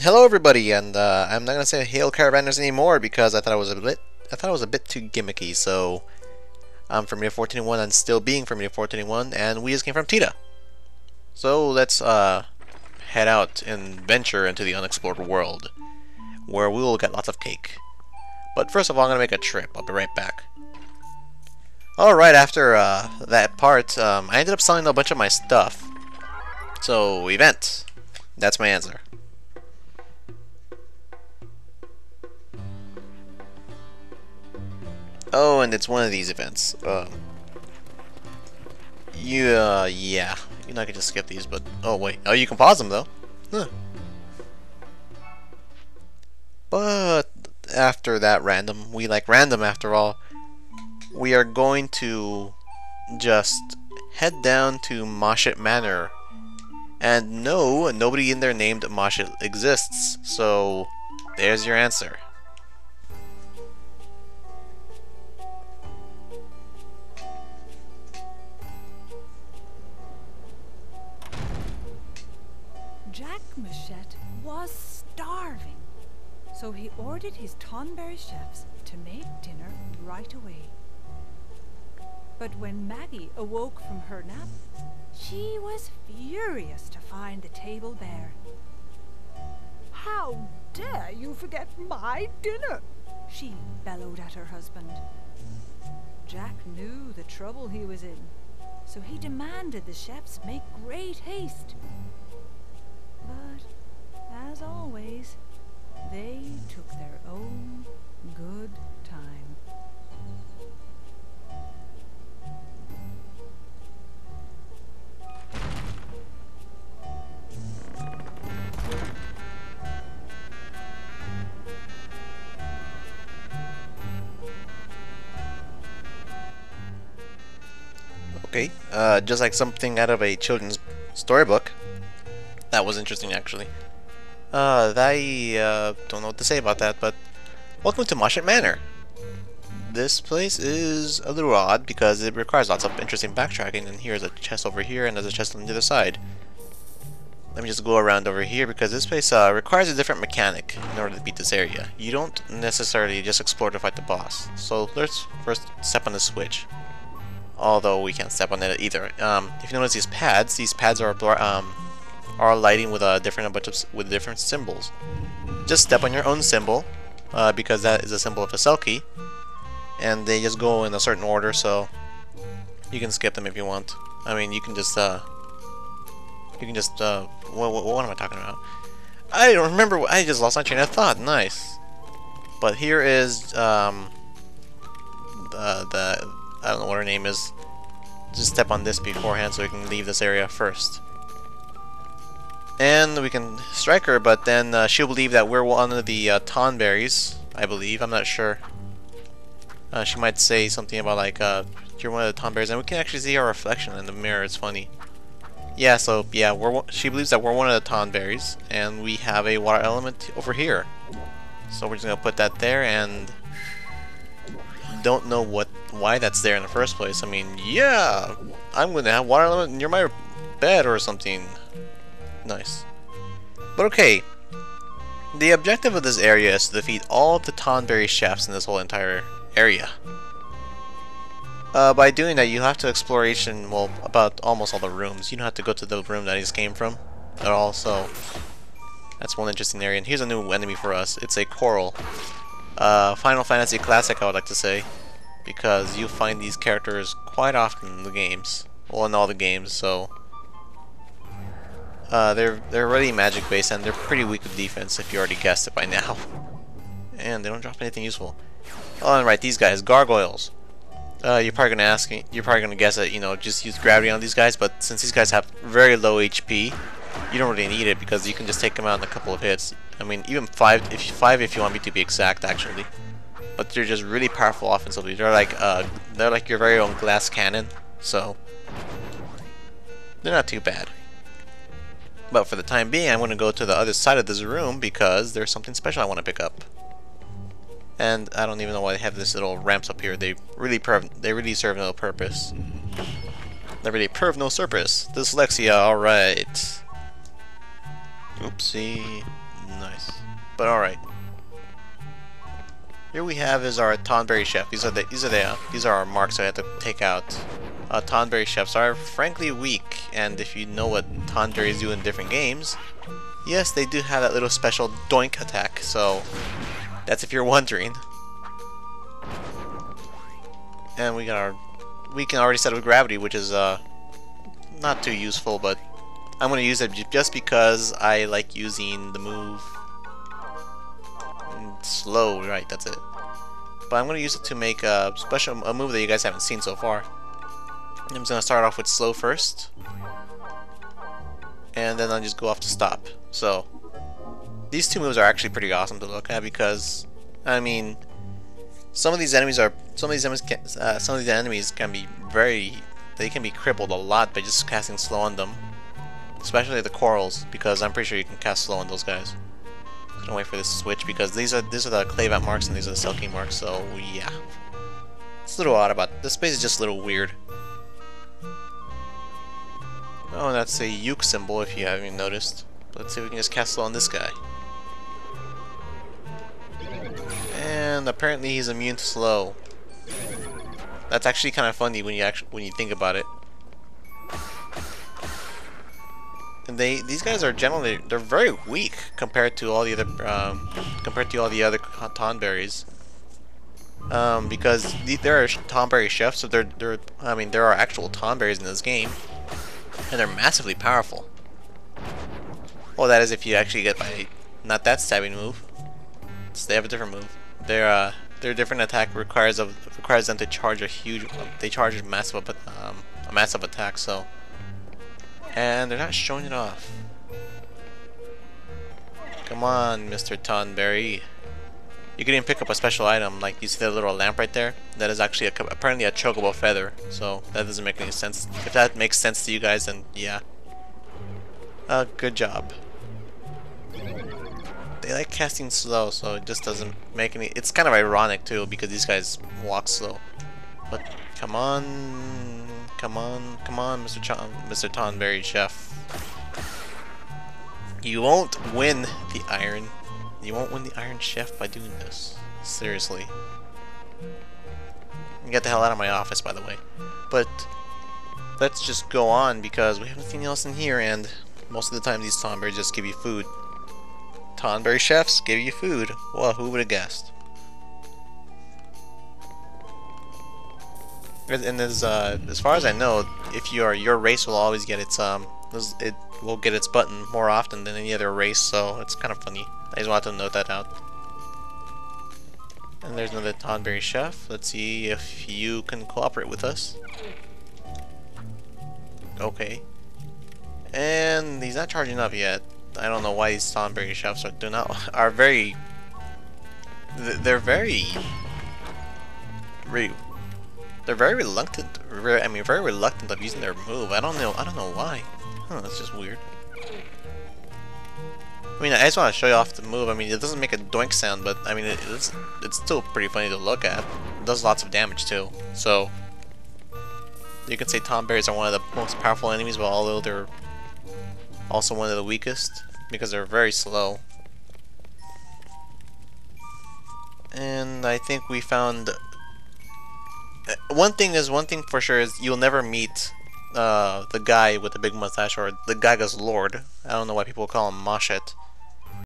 Hello everybody, and I'm not gonna say Hail Caravanners anymore because I thought it was a bit too gimmicky. So I'm from Media 421 and still being from Media 421, and we just came from Tita. So let's head out and venture into the unexplored world, where we will get lots of cake. But first of all, I'm gonna make a trip. I'll be right back. Alright, after that part, I ended up selling a bunch of my stuff. So, event. That's my answer. Oh, and it's one of these events. Yeah, you're not gonna just skip these, but oh wait, oh you can pause them though. Huh. But after that random, we like random after all. We are going to just head down to Moschet Manor, and no, nobody in there named Moschet exists. So there's your answer. Jack Moschet was starving, so he ordered his Tonberry chefs to make dinner right away. But when Maggie awoke from her nap, she was furious to find the table bare. "How dare you forget my dinner?" she bellowed at her husband. Jack knew the trouble he was in, so he demanded the chefs make great haste. But, as always, they took their own good time. Okay, just like something out of a children's storybook. That was interesting, actually. I don't know what to say about that, but welcome to Moschet Manor. This place is a little odd because it requires lots of interesting backtracking, and here's a chest over here, and there's a chest on the other side. Let me just go around over here because this place requires a different mechanic in order to beat this area. You don't necessarily just explore to fight the boss. So let's first step on the switch. Although we can't step on it either. If you notice these pads are lighting with a different symbols. Just step on your own symbol, because that is a symbol of a cell key, and they just go in a certain order, so you can skip them if you want. I mean, you can just what am I talking about? I don't remember. I just lost my train of thought. Nice. But here is the I don't know what her name is. Just step on this beforehand so we can leave this area first. And we can strike her, but then she'll believe that we're one of the Tonberries, I believe. I'm not sure. She might say something about like, you're one of the Tonberries, and we can actually see our reflection in the mirror. It's funny. Yeah, so yeah, she believes that we're one of the Tonberries, and we have a water element over here. So we're just gonna put that there, and don't know why that's there in the first place. I mean, yeah, I'm gonna have water element near my bed or something. Nice. But okay, the objective of this area is to defeat all of the Tonberry chefs in this whole entire area. By doing that, you have to exploration, well, about almost all the rooms. You don't have to go to the room that he just came from at all, so that's one interesting area. And here's a new enemy for us. It's a coral. Final Fantasy Classic, I would like to say, because you find these characters quite often in the games. Well, in all the games, so they're already magic based, and they're pretty weak with defense if you already guessed it by now. And they don't drop anything useful. Oh, and right, these guys, gargoyles. You're probably gonna guess that, you know, just use gravity on these guys, but since these guys have very low HP, you don't really need it because you can just take them out in a couple of hits. I mean, even five if you want me to be exact, actually. But they're just really powerful offensively. They're like your very own glass cannon, so they're not too bad. But for the time being, I'm going to go to the other side of this room because there's something special I want to pick up. And I don't even know why they have this little ramps up here. They really serve no purpose. They really perv no purpose. Dyslexia, alright. Oopsie. Nice. But alright. Here we have is our Tonberry Chef. These are our marks I have to take out. Tonberry Chefs are frankly weak, and if you know what Tonberries do in different games, yes, they do have that little special doink attack, so that's if you're wondering. And we got our, we can already set up gravity, which is not too useful, but I'm going to use it just because I like using the move slow, right, that's it. But I'm going to use it to make a move that you guys haven't seen so far. I'm just going to start off with slow first, and then I'll just go off to stop. So these two moves are actually pretty awesome to look at because, I mean, some of these enemies can be they can be crippled a lot by just casting slow on them, especially the corals, because I'm pretty sure you can cast slow on those guys. I'm gonna wait for this switch because these are the Clayvat marks and these are the Selkie marks. So yeah, it's a little odd about this space is just a little weird. Oh, and that's a uke symbol if you haven't noticed. Let's see if we can just cast slow on this guy. And apparently he's immune to slow. That's actually kind of funny when you think about it. And these guys are generally they're very weak compared to all the other Tonberries. Because there are Tonberry chefs, so there are actual Tonberries in this game, and they're massively powerful. Well, that is if you actually get by not that stabbing move. So they have a different move. Their different attack requires them to charge a huge. They charge a massive attack. So, and they're not showing it off. Come on, Mr. Tonberry. You can even pick up a special item, like you see that little lamp right there. That is actually apparently a chocobo feather. So that doesn't make any sense. If that makes sense to you guys, then yeah. Good job. They like casting slow, so it just doesn't make any. It's kind of ironic too because these guys walk slow. But come on, Mr. Tonberry Chef. You won't win the iron. You won't win the Iron Chef by doing this. Seriously. Get the hell out of my office, by the way. But let's just go on because we have nothing else in here, and most of the time these Tonberries just give you food. Tonberry Chefs give you food. Well, who would have guessed? And as far as I know, if your race will always get its it will get its button more often than any other race, so it's kind of funny. I just wanted to note that out. And there's another Tonberry Chef. Let's see if you can cooperate with us. Okay. And he's not charging up yet. I don't know why these Tonberry Chefs are very. They're very reluctant. Very reluctant of using their move. I don't know why. Huh, that's just weird. I mean, I just want to show you off the move. I mean, it doesn't make a doink sound, but I mean, it's still pretty funny to look at. It does lots of damage too. So you can say Tonberries are one of the most powerful enemies, but although they're also one of the weakest because they're very slow. And I think we found one thing for sure is you'll never meet the guy with the big mustache, or the Gaga's Lord. I don't know why people call him Moschet.